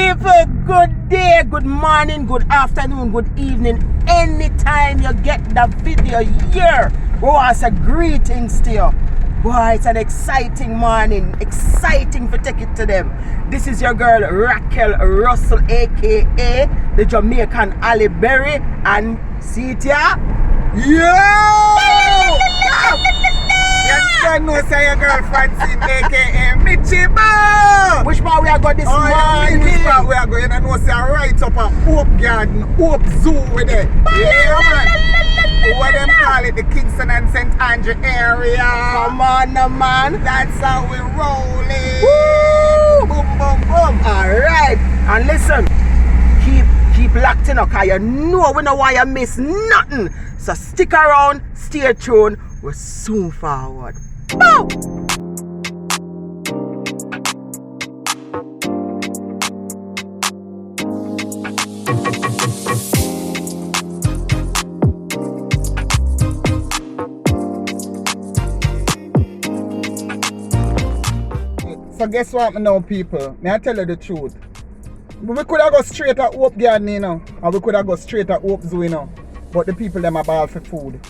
people, good day, good morning, good afternoon, good evening. Anytime you get the video here, it's a greetings to you. Boy, it's an exciting morning, exciting to take it to them. This is your girl Raquel Russell, aka the Jamaican Halle Berry, and see it here? Yes, I know say your girl Francine, aka Mitchie Boo. Which part we are going this morning? Which part we are going? I know say right up a Hope Garden, Hope Zoo with it. Yeah, man. What them call it, the Kingston and St. Andrew area. Come on, no, man. That's how we rolling. Woo! Boom, boom, boom. Alright, and listen, keep locked in, okay? You know we don't want you miss nothing. So stick around, stay tuned. We're soon forward. Bow! So guess what now, people? May I tell you the truth? We could have go straight at Hope Garden, you know, or we could have go straight at Hope Zoo, you know. But the people them are ball for food.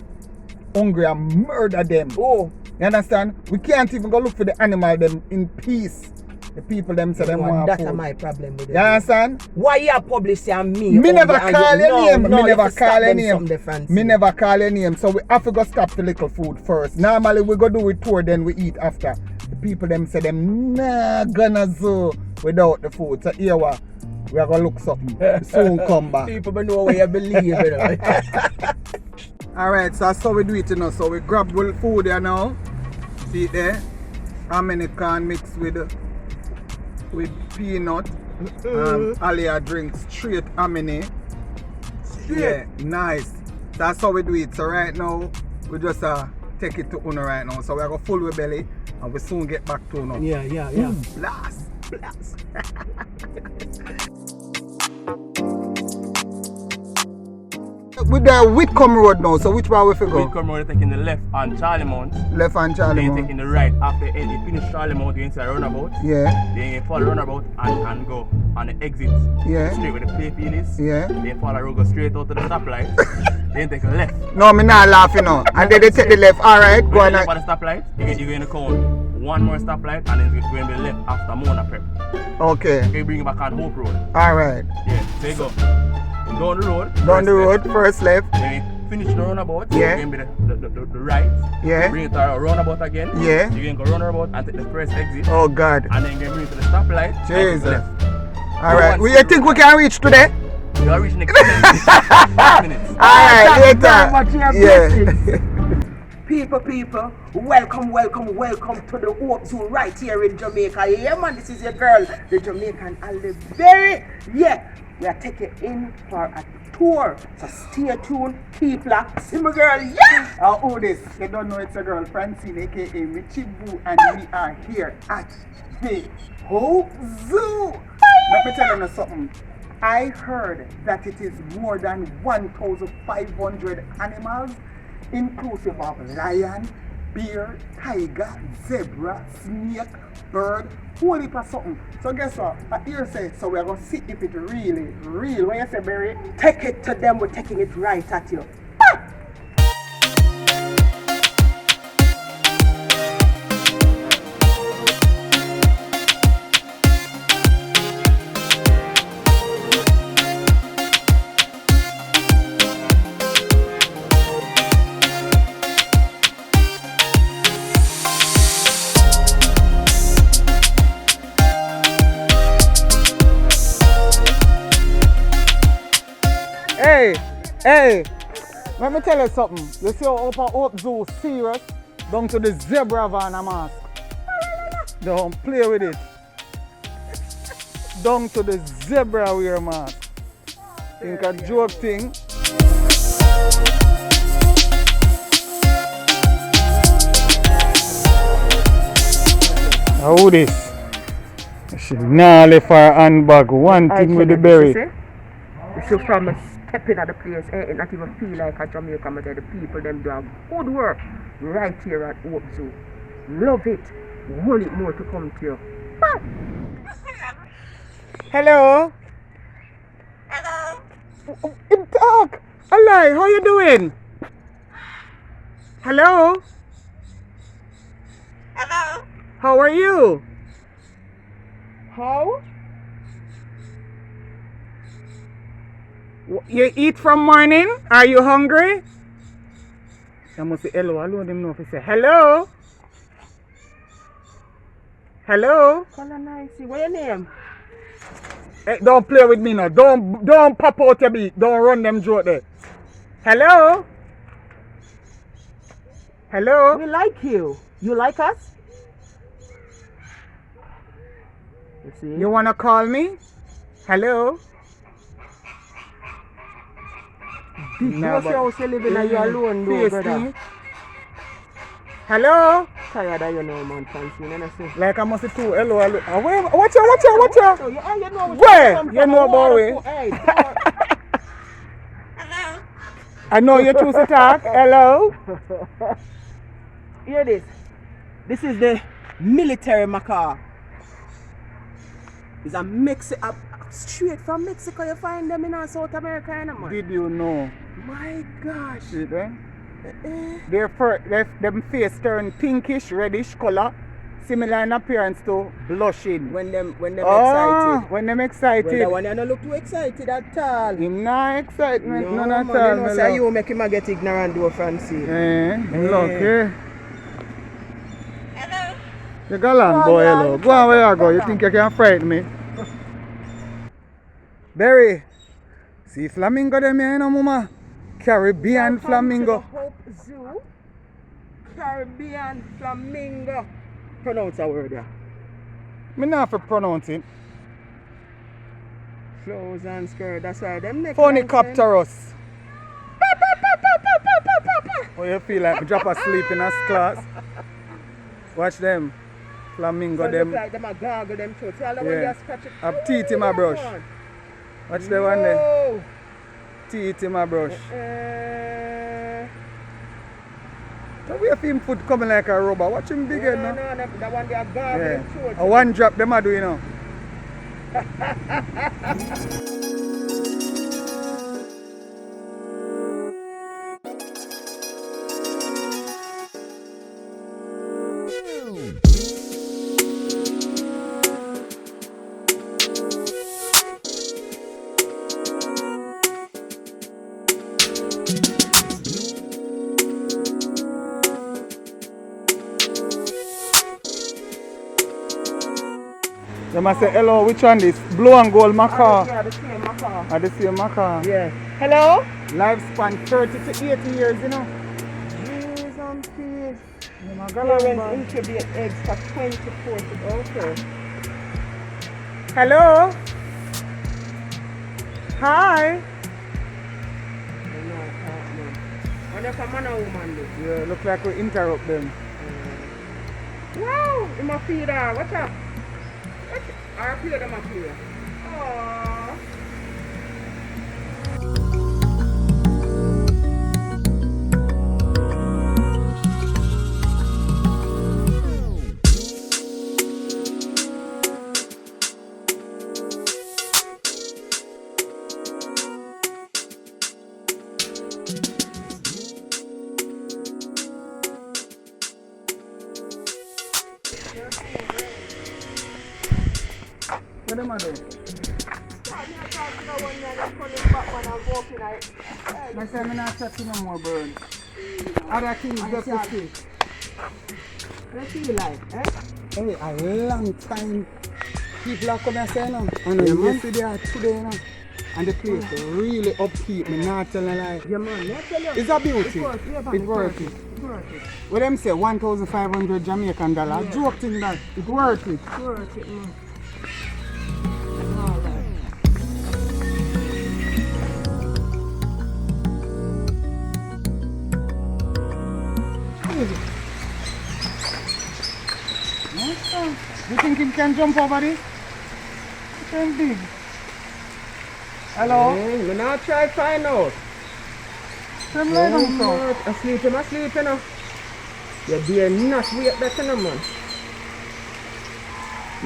Hungry and murder them. Oh, you understand? We can't even go look for the animal them in peace. The people them say them want that's food. my problem with it. You understand? Why you publishing me? Me never call your name. No, Me you never have to stop call your them name. some difference. Me never call your name. So we have to go stop the little food first. Normally we go do it tour, then we eat after. The people them say them nah gonna zoo without the food. So here we are gonna look something. Soon come back. People know where you believe, you know. Alright, so that's how we do it, you know. So we grab the food here now. See it there? American mixed with peanut. Alia drinks straight Amini. Yeah, nice. That's how we do it. So right now, we just take it to Uno right now. So we are going to full with belly and we soon get back to Uno. Yeah. Blast. With the Whitcomb Road now, so which way we go? Whitcomb Road, taking the left on Charlie Mount. Left on Charlie Then Mount. taking the right. After you finish Charlie Mount, you enter a roundabout. Yeah. Then you follow roundabout and go on the exit. Yeah. Straight where the playfield is. Yeah. Then follow road, go straight out to the stoplight. Then take a left. No, me not laughing now. And then they take the left. Alright, go When on. you left at the stoplight, you're going to count one more stoplight and then you're going to be left after Mona Prep. Okay. You bring you back on Hope Road. Alright. Yeah, so you go down the road. Down the road, left. first left. Then you finish the roundabout. Yeah. You're going to be the right. Yeah. Bring it to a roundabout again. Yeah. You're going to go roundabout and take the first exit. Oh God. And then you're going to bring it to the stoplight. and take the Jesus. left. Alright. You think we can reach today? You are reaching next 10 minutes. 5 minutes. Alright, Thank you very much, your later. Yeah. People, welcome to the Hope Zoo right here in Jamaica. Yeah, man, this is your girl, the Jamaican Halle Berry. Yeah, we are taking in for a tour. So stay tuned, keep locked. See my girl, yeah! Who this? You don't know it's a girl, Francine, aka Mitchie Boo, and we are here at the Hope Zoo. Let me tell you something. I heard that it is more than 1,500 animals, inclusive of lion, bear, tiger, zebra, snake, bird, whole heap of something. So guess what? I hear say, so we're going to see if it really real. When you say, Barry? Take it to them, we're taking it right at you. Hey, let me tell you something. You see how Upper Hope Zoo serious down to the zebra van a mask. Don't play with it. Down to the zebra wear mask. Think a joke thing. How this? She now left her handbag. One thing with the berry. So from stepping at the place, it not even feel like a Jamaican, but the people them do a good work right here at Hope Zoo. Love it. Want it more to come to you. Hello? Him talk. Alright, how you doing? Hello? Hello? How are you? How? You eat from morning? Are you hungry? I must say hello. I don't even know if he say hello. Hello? Colonizing. What your name? Hey, don't play with me now. Don't pop out your beat. Don't run them joke there. Hello? Hello? We like you. You like us? You see? You wanna call me? Hello? What's your house you living and you alone though, Face brother? me. Hello? Tired of you now, man, fancy. You know, see? Like I must say two. Hello, hello. Watch out. Oh, you know Where? You know about it? Hey, Hello? I know you choose to talk. Hello? hear this. This is the military macaw. It's a Mexico, straight from Mexico. You find them in South America, you know, man. Did you know? My gosh. See them? Them face turn pinkish, reddish color, similar in appearance to blushing. When them When them excited. excited. Well, that one you don't look too excited at all. Him not excitement, none at man, all. you know, my say love. you make him a get ignorant, though, fancy. Look, Eh. Hello? You go on, boy, yeah, hello. you Go on where you go. You on. think you can frighten me? Berry, see flamingo them here, you know, mama? Caribbean flamingo. Welcome to the Hope Zoo. Caribbean flamingo. Pronounce a word there. Me not have to pronounce it. Clothes and skirt. That's why them neck. Phonicopterus. How you feel like me drop asleep in a class? Watch them. Flamingo So them. look like them a gargle them throat. See all the way Yeah. they scratch it. Have teeth in my brush. Watch the one there. Whoa. Teeth in my brush. Uh, So we have him foot coming like a rubber. Watch him big head no, now. that one they are gargle Yeah. them throat. A one drop them a do, you know. They must say, hello, which one this? Blue and gold macaw. Yeah, the same macaw. Are the same macaw? Yeah. Hello? Lifespan 30 to 80 years, you know. Jeez and peas. You know, go along, Parents man. incubate eggs for 24 okay. Hello? Hi. When you come on a woman do. Yeah, look like we interrupt them. Wow, in my feet are. Watch out. Our play them up here. Aww. What am I doing? I say I'm not touching no more birds. Other things just to see. What do you like, eh? Hey, a long time people are coming and say no. And yesterday or today, you know. And the place really upkeep, me not telling a lie. Yeah, man, let tell you. It's a beauty. It's worth it. It's worth it. What them say, 1,500 Jamaican dollars. Yeah. Joke thing that. It's worth it. It's worth it, man. You think he can jump over this? He can big. Hello? Hey, me not try find out. Come lay down, so. Asleep, you know. You're being not wait that, you know, man.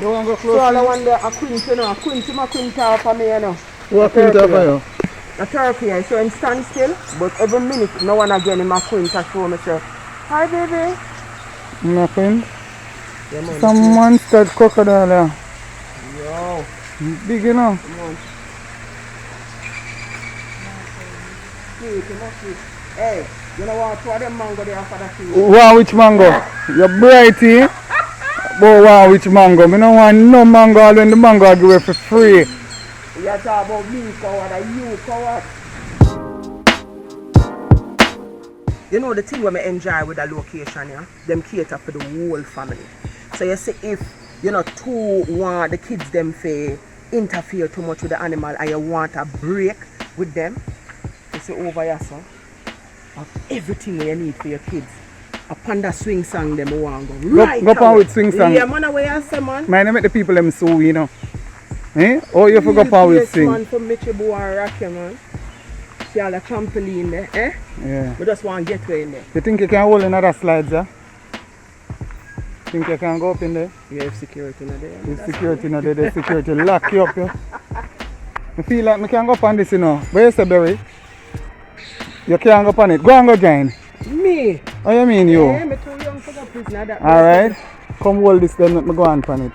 You want to go So all I close? want there a quint, you know, a quint off of me, you know. What can you tell for you? A turkey, I show him stand still, but every minute, no one again in my quint to show me, say, hi baby. Nothing. Yeah, man. Some monster crocodile there. Yo, Big, you know. come on. Sweet, you must be. Hey, you know what, two of them mango there for the food. Wow, which mango? You're brighty. But wow, which mango? Me don't want no mango when the mango I give away for free. You talk about me, coward, and you, coward. You know the thing what I enjoy with the location, yeah? Them cater for the whole family. So you see if you know two want the kids them to interfere too much with the animal and you want a break with them, you see over here, so of everything you need for your kids. A panda swing song them want go right. Go on with swing song. Yeah, man, where you say, man? Man, I make the people them so, you know. Eh? Oh, you forgot how we sing. Man from Michibu and Rocky, man. See all the trampoline there, eh? Yeah. We just want to get way in there. You think you can hold another slides, yeah? Think you can go up in there? You have security in there. There's security in there, there's security lock you up, yeah. I feel like I can go up on this, you know. Where you say, Barry? You can't go up on it. Go and go join. Me? Oh, you mean you? Yeah, I'm too young for the prisoner. That Alright. Come hold this then, let me go on it.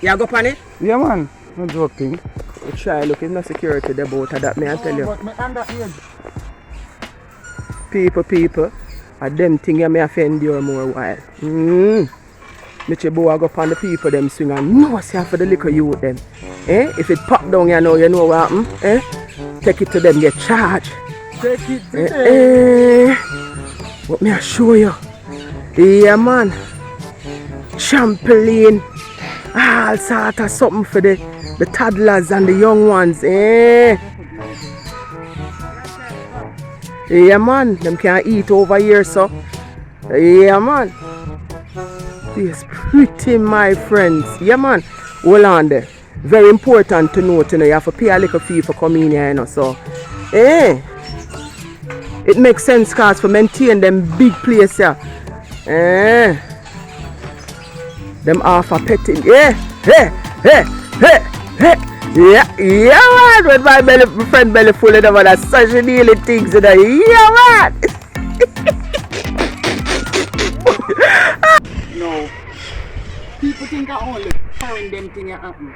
You go on it? Yeah, man. No joke thing. We try look, it's no security the boat of that, me I tell you. But me underage. People, and them thing you may offend you more while. Michibu I go on the people them swing and no see for the liquor you with them. Eh? If it pop down you know what happen. Eh? Take it to them, get charged. Take it to them. What me I show you? Yeah man. Trampoline. All sort of something for the toddlers and the young ones. Eh? Yeah man, them can eat over here so. Yeah man. It's pretty my friends. Yeah man. Hold on there. Very important to note, you know, you have to pay a little fee for coming here, you know, so. Eh? It makes sense cause for maintain them big place here. Eh? Them half a petting. Yeah, yeah man, with my friend belly full of them and such nearly things in there. Yeah man. No. People think I only carrying them thing happen.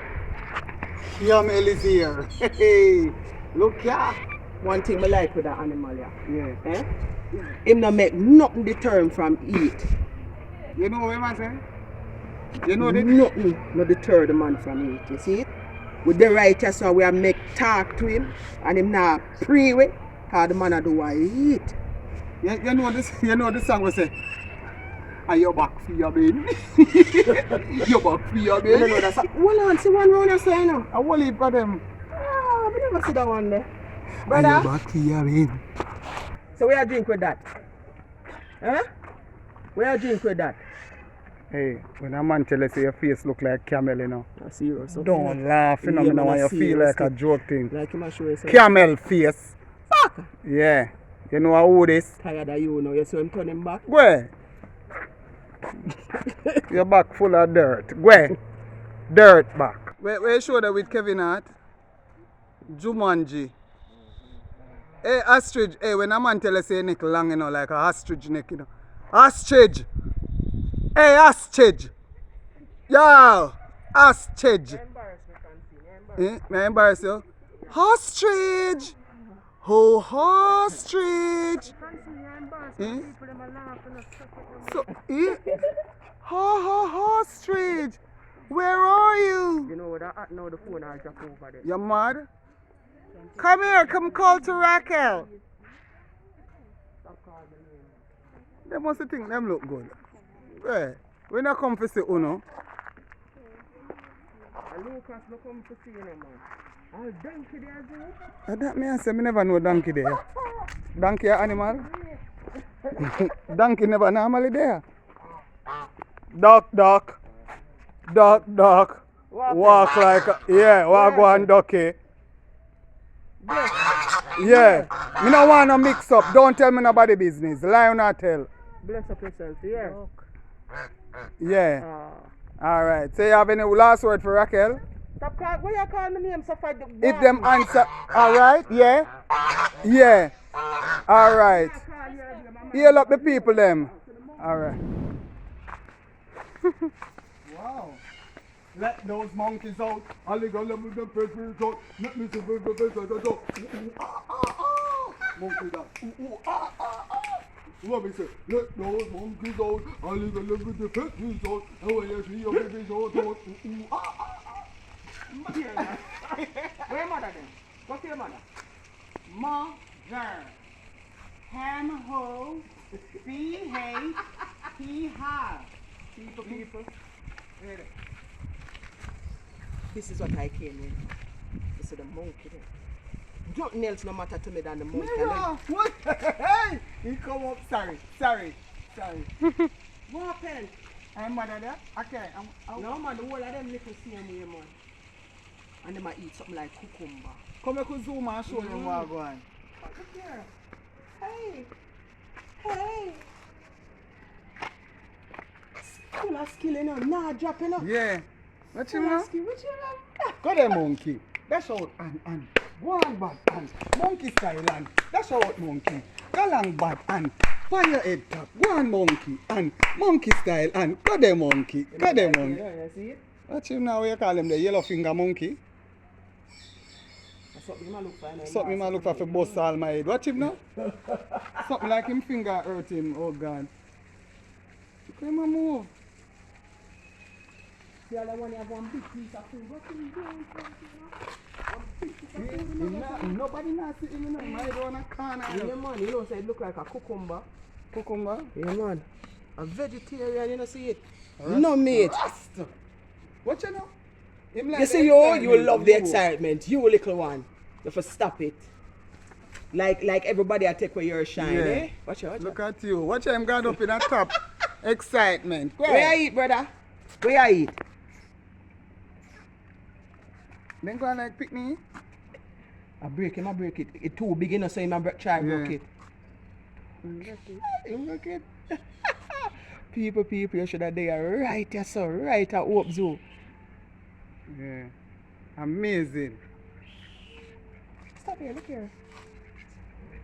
Yeah, I'm here. Hey, look here. One thing I like with that animal, yeah. Yeah. Eh? Him not make nothing deter from eat. You know what I'm saying? You know that? Nothing not deter the man from eat. You see it? With the right so we make talk to him and him not pray with how the man do what he eat. You know this song we say. Are you back for your bin? You back for your bin? You know that song? Hold on, see one round I say now. I will leave for them. Ah, I never see that one there. Are you Brother, back for your bin? so we are drink with that? Huh? We are drink with that? Hey, when a man tell you say your face look like camel, you know. I see you. So Don't laugh, you know, Yeah, me know man, when I you see feel you, like a see. joke thing. Like him I show you say, Camel face. fuck! Yeah. You know who this? Tired of you now, you see him turning back? Where? Your back full of dirt. Where? Dirt back. Where you show that with Kevin Hart? Jumanji. Hey, ostrich. Hey, when a man tell us say neck long, you know, like a ostrich neck, you know. Ostrich. Hey, ostrich. Yo, ostrich. Eh? May I embarrass you? Ostrich. Oh, ostrich. Eh? So, eh? Ostrich. Where are you? You know what, that now the phone I'll drop over there. You mad? Come here, come call to Raquel. They must think them look good. Hey, we not come to see Uno. Lucas no come to see you man. I'll donkey there too. That me I say me never know donkey there. Donkey a animal? Donkey never normally there. Duck. Walk like a, yeah, walk one ducky. Yeah. Me no want to mix up. Don't tell me nobody business. Lie or not tell. Bless up yourself, yeah. Yeah. Alright. So you have any last word for Raquel? Stop call, why you call my name so far? If them answer, alright, yeah? Yeah. Alright. Heal up the people them. Alright. Wow. Let those monkeys out. Ali go let me the person out. Let me see the person out. Monkey that. What me say? Let those monkeys out. Ali go let me the person out. And when you see your baby out. Where your mother then? What's your mother? Mother. Ham ho. B-H. P-ha. People. This is what I came in. This is the monkey there. Nothing else no matter to me than the monkey. Mirror. What? Hey! He come up. Sorry. What happened? I'm mother there. Okay. No man, the whole of them little same way man. And they might eat something like cucumber. Come here, could zoom and show them what going on. Look here. Hey. Full of skill, you know. Nah, dropping up. Yeah. What you Full of know? skill. What you know? Go there, monkey. Dash out and go on bad and monkey style and dash out monkey. Go long bad and fire your head top. Go on monkey and monkey style and go there monkey. Go there monkey. Yeah, you see it? What you know? You call him the yellow finger monkey? That's something you look for. Something him a look for bust all my head. Watch him now. Something like him finger hurt him. Oh God. Look him a move. The other one, you have one big piece of food. What are you doing? One big piece of food. You know? Nobody not see him, you know. My head on a corner. Yeah, man. You know, so it look like a cucumber. Cucumber. Yeah, man. A vegetarian, you know, see it? No, mate. What you know? Him like You the see, you excitement, love the you. excitement. You little one. You have to stop it. Like everybody I take away your shine, Yeah. eh? Watch out. Look at you. Watch him got up in a top. Excitement. Go Where ahead. you eat, brother? Where you eat? Then go and like pick me. I break it. It's too big enough so I try break it. Break it. People, you should have there right here, so right at Hope Zoo. Yeah. Amazing. Stop here, look here.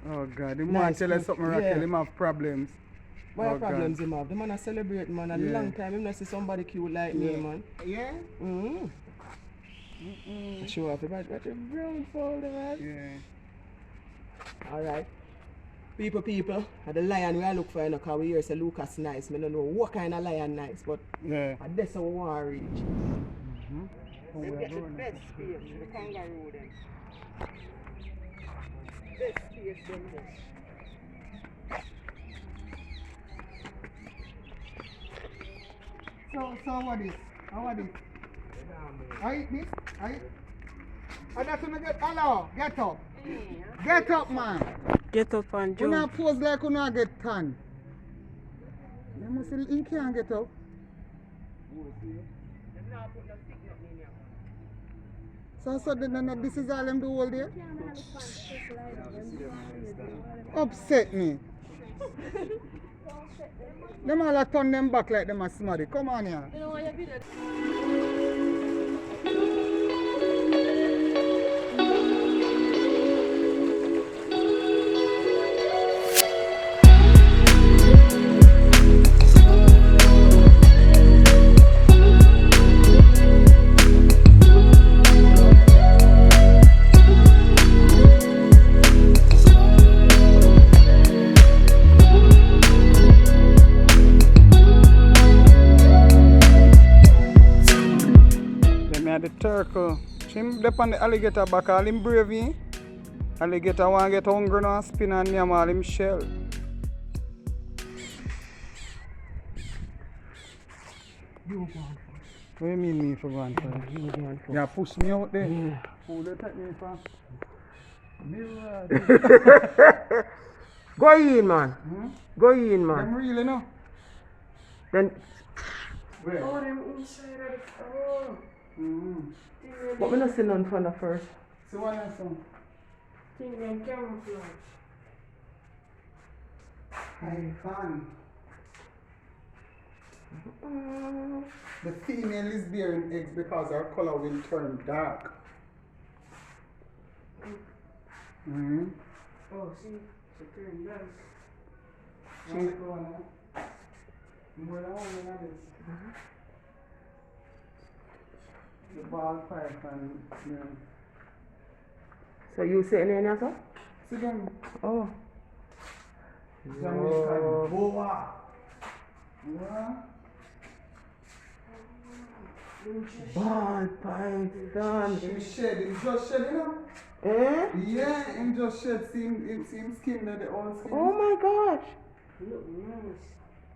Oh God, the Nice man tell us cook, something, Raquel, yeah. him have problems. What Oh, problems God. him have? The man a celebrate, man. A Yeah. long time. Him not see somebody cute like me, Yeah. man. Yeah? Mm-hmm. Show off about what a brown folder, man. Yeah. Alright. People, the lion we are look for, you know, because we hear say Lucas nice. I don't know what kind of lion nice, but Yeah. that's what we want to reach. Oh, we are Get the going. best space, the kangaroo then. Best space them there. So what is? How are this? I eat this? I eat. And that's when I get, hello, get up. Get up, man. Get up and You jump. not pose like you not get tan. You must say, you can't get up. So then this is all them do all day? Upset me. Them all a turn them back like them a smarty. Come on here. Then me had the turtle. Him dep on the alligator back, all him brave, eh? Alligator want get hungry now, spin and yam all him shell. You go on What you mean me for going for? first. You go on first. Yeah, push me out there. Yeah. Who they take me for? Mirror. Go in, man. Hmm? Go in, man. Them really no? Then, Where? them inside of the phone. Mm-hmm. what me not see none for the first? So what is some? Think them camouflage. Hey, fan. The female is bearing eggs because her color will turn dark. Mm-hmm. Oh, see, she turned dark. The ball python. Yeah. So you say name yourself? See them? Oh. Jamaican boa. Yeah. Ball python. Him shed, him just shed, you know? Eh? Yeah, him just shed, see him skin there, the old skin. Oh my gosh. Look nice.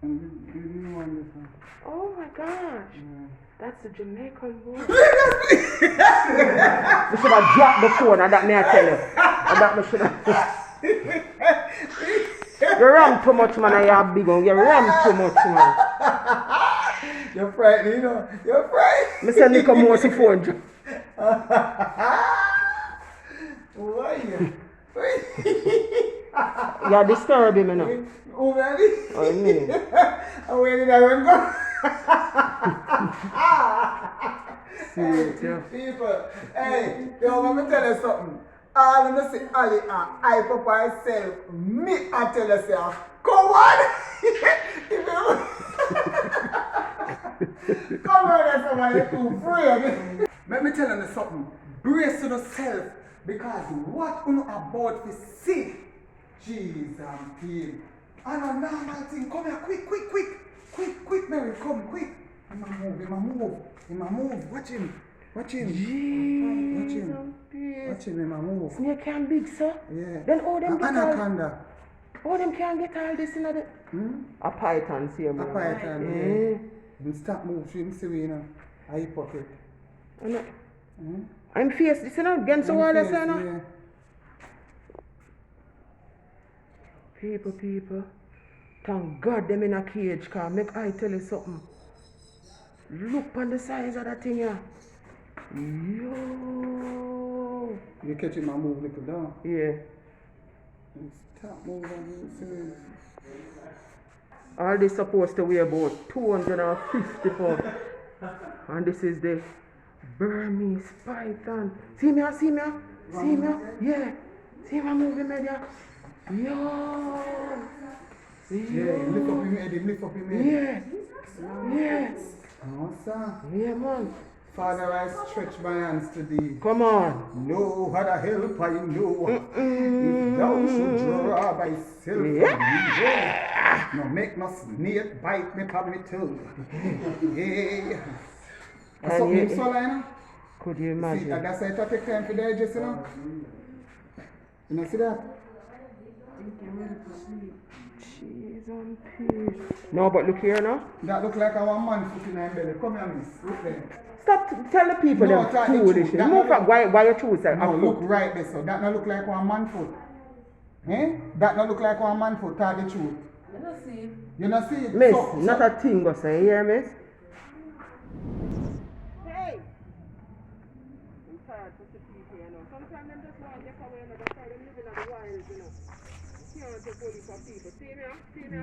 And the new one, this one. Oh my gosh. Yeah. That's a Jamaican boy. You should have dropped the phone and that me I tell you. And that me should have. You ram too much, man, and you're big one. You ram too much, man. You're frightened, you know? You're frightened. Me say Nico Morsi phone drop. Why you? You're disturbing me now. Oh, really? Oh, me. Oh, where did I run go? See, People, hey, yo, let me tell you something. All of them say Ali and I papa myself, me I tell yourself, come on! Come on, somebody too free. Let me tell you something. Brace yourself because what you know about to see, Jesus and Peel. And a normal thing, come here, quick, Mary, come, quick. He ma move, watch him. Watch him, he ma move. Snake can big, sir. Yeah. Then all them get all, Anaconda. all them can get all this in the a python, see A man. python, Eh. yeah. Him stop move, see him see we, you know. A hypocrite. I'm face this, you know, against the wall, you say, no? Yeah. People. Thank God them in a cage, cause make I tell you something. Look on the size of that thing here. Yo. You catch him and move little down. Yeah. And stop moving, see me. All this supposed to weigh about 250 pounds. And this is the Burmese python. See me? Yeah. See me moving media. Yo. Yeah, lift up him head. Yeah. Oh, sir. Yeah, man. Father, I stretch my hands to thee. Come on. No other help I know. If thou should draw thyself from me, yeah. No make no snake bite me from me too. Yeah. What's up, you- him swallow, you know? Could you See, imagine? and that's why it take time for digest, you know? You know, see that? Cheese and peas. No, but look here now. That look like a one man foot in her belly. Come here, miss. Look there. Stop tell the people No, them tell the foolish. truth. That Move no from why you choose that? No, look right there, so that not look like one man foot. Eh? That not look like one man foot, tell the truth. You don't see. You not see it? Miss, So- not a thing go say, hear miss? Hey! I'm tired to see people, you know. Sometimes them just want to get away, you know, that's why them living in the wild, you know. You can't take bully for people. See me?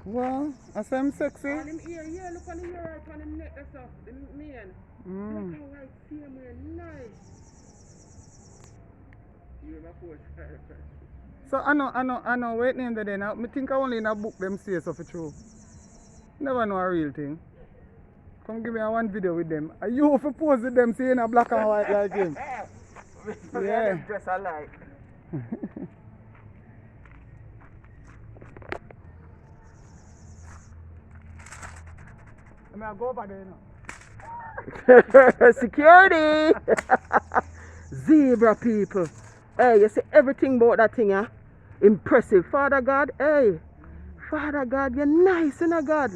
Well, I say I'm sexy. On him ear, yeah, look on him ear, on him neck, that's up, the man. Look how white same way, nice. You're my poor child. So I know, wait name there now. I think I only in a book them say so for true. Never know a real thing. Come give me a one video with them. Are you for pose with them saying a black and white like him? Yeah. Dress alike. I go over there now. Security! Zebra people. Hey, you see everything about that thing, yeah? Impressive. Father God, hey. Father God, you're nice, you know, God.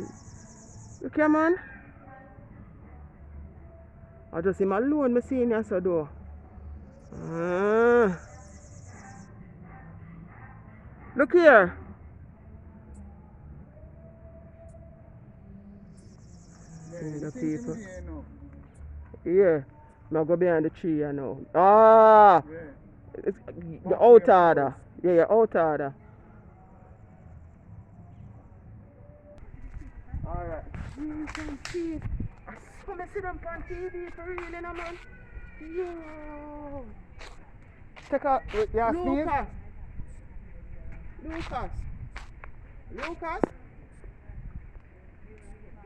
Look here, man. I just him alone, me seeing you so though. Look here. The people. Yeah. Now go behind the tree, you know. Ah! It's the out order. Yeah, out order. Alright. You can see it. I saw me see them on TV for real, you know, man. Yo. Take a, yeah, sneeze. Lucas.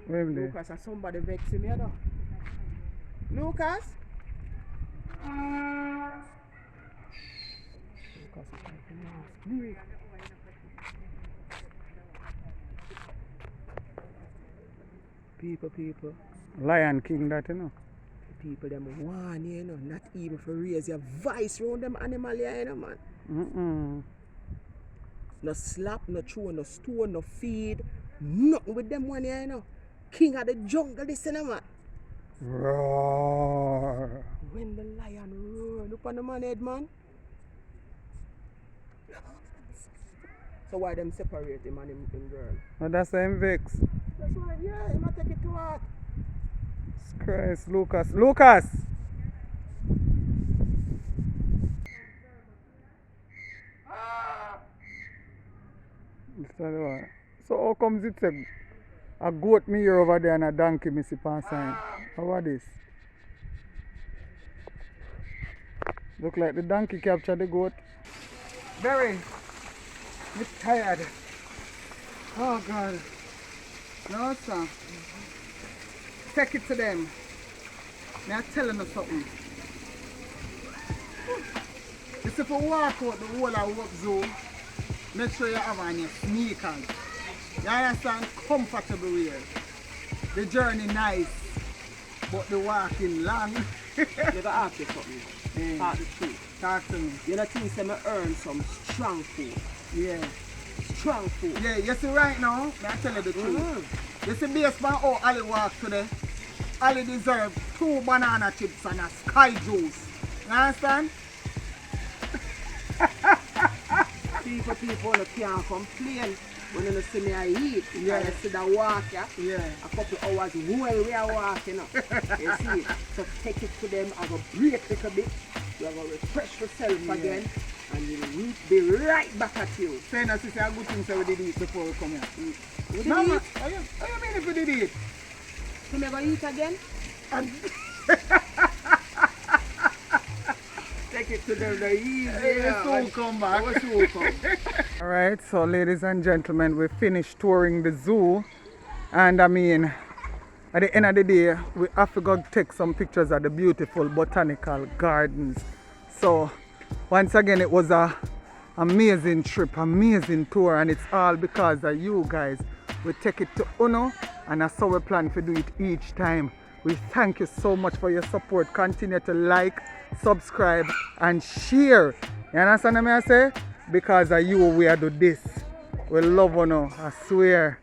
Wembley. Lucas, are somebody vexing me, you know? Lucas? Lucas is like a nasty. People. Lion King that, you know. People them want, you know, not even for raise your voice round them animal, you know, man. Mm-mm. No slap, no chew, no stone, no feed, nothing with them one, you know. King of the jungle, this, you know, man. Roar. When the lion roar, look on the man head, man. So why them separate him and him girl? Oh, that's him vex. That's why, yeah, he might take it to heart. Christ, Lucas! This is the one. So how comes it's a goat me here over there and a donkey me see pan sign? How about this? Look like the donkey captured the goat. Barry, I'm tired. Oh God. No sir. Take it to them. Now telling us something. It's if you walk out the whole of Work Zoo, make sure you have on your sneakers. You understand? Comfortable wear. The journey nice, but the walking long. Never ask you something. Talk the truth. Talk to me. You know things say me earn some strong food. Yeah. Strong food. Yeah, you see right now, I tell you the truth. You see based on how Ali walk today, Ali deserve 2 banana chips and a sky juice. You understand? People can't complain when you see me I eat. Yeah. And you see that walk, yeah? Yeah. A couple hours while we are walking up. You see it? So take it to them, I go break a little bit. You are going to refresh yourself again. And you'll be right back at you. Saying that it's a good thing so we did eat before we come here. We did No, eat? man, how you mean if we did eat? You never eat again? Take it to them, the easy. It's soon come back. It's soon come. Alright, so ladies and gentlemen, we finished touring the zoo. And I mean, at the end of the day, we have to go take some pictures of the beautiful botanical gardens. So, once again, it was a amazing trip, amazing tour, and it's all because of you guys. We take it to Uno, and that's how we plan to do it each time. We thank you so much for your support. Continue to like, subscribe, and share. You understand what I say? Because of you, we are do this. We love Uno, I swear.